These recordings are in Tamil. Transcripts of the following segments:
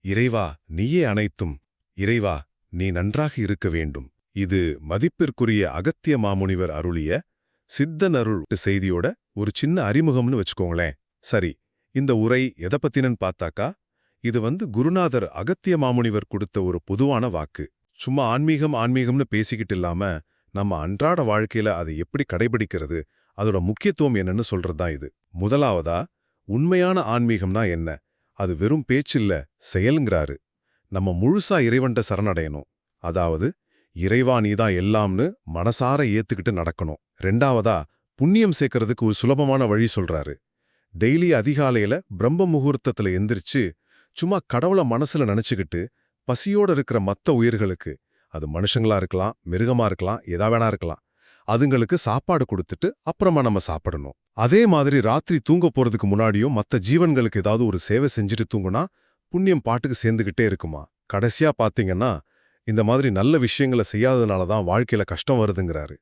இறைவா நீயே அனைத்தும். இறைவா நீ நன்றாக இருக்க வேண்டும். இது மதிப்பிற்குரிய அகத்திய மாமுனிவர் அருளிய சித்தனருள் செய்தியோட ஒரு சின்ன அறிமுகம்னு வச்சுக்கோங்களேன். சரி, இந்த உரை எதை பத்தினன்னு பார்த்தாக்கா, இது குருநாதர் அகத்திய மாமுனிவர் கொடுத்த ஒரு பொதுவான வாக்கு. சும்மா ஆன்மீகம் ஆன்மீகம்னு பேசிக்கிட்டு இல்லாம நம்ம அன்றாட வாழ்க்கையில அதை எப்படி கடைபிடிக்கிறது, அதோட முக்கியத்துவம் என்னன்னு சொல்றதுதான் இது. முதலாவதா, உண்மையான ஆன்மீகம்னா என்ன? அது வெறும் பேச்சில்ல, செயலுங்கிறாரு. நம்ம முழுசா இறைவன்ட்ட சரணடையணும். அதாவது இறைவா நீதான் எல்லாம்னு மனசார ஏத்துக்கிட்டு நடக்கணும். ரெண்டாவதா, புண்ணியம் சேர்க்கறதுக்கு ஒரு சுலபமான வழி சொல்றாரு. டெய்லி அதிகாலையில பிரம்ம முகூர்த்தத்துல எந்திரிச்சு சும்மா கடவுளை மனசுல நினைச்சுக்கிட்டு பசியோட இருக்கிற மத்த உயிர்களுக்கு, அது மனுஷங்களா இருக்கலாம், மிருகமா இருக்கலாம், எதா வேணா இருக்கலாம், அதுங்களுக்கு சாப்பாடு கொடுத்துட்டு அப்புறமா நம்ம சாப்பிடணும். அதே மாதிரி ராத்திரி தூங்க போறதுக்கு முன்னாடியும் மத்த ஜீவன்களுக்கு ஏதாவது ஒரு சேவை செஞ்சுட்டு தூங்குனா புண்ணியம் பாட்டுக்கு சேர்ந்துகிட்டே இருக்குமா. கடைசியா பாத்தீங்கன்னா, இந்த மாதிரி நல்ல விஷயங்களை செய்யாததுனால தான் வாழ்க்கையில கஷ்டம் வருதுங்கிறாரு.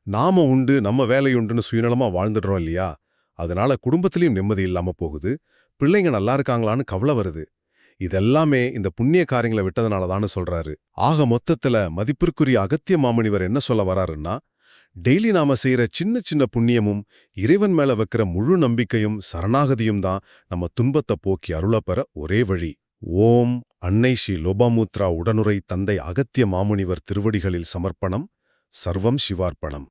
நாம உண்டு நம்ம வேலையுண்டுன்னு சுயநலமா வாழ்ந்துடுறோம் இல்லையா, அதனால குடும்பத்திலையும் நிம்மதி இல்லாம போகுது, பிள்ளைங்க நல்லா இருக்காங்களான்னு கவலை வருது. இதெல்லாமே இந்த புண்ணிய காரியங்களை விட்டதுனாலதான்னு சொல்றாரு. ஆக மொத்தத்துல மதிப்பிற்குரிய அகத்திய மாமுனிவர் என்ன சொல்ல வராருன்னா, டெய்லி நாம செய்யற சின்ன சின்ன புண்ணியமும் இறைவன் மேல வைக்கிற முழு நம்பிக்கையும் சரணாகதியும் தான் நம்ம துன்பத்தை போக்கி அருளப்பெற ஒரே வழி. ஓம் அன்னை ஸ்ரீ லோபாமுத்ரா உடனுரை தந்தை அகத்திய மாமுனிவர் திருவடிகளில் சமர்ப்பணம். சர்வம் சிவார்ப்பணம்.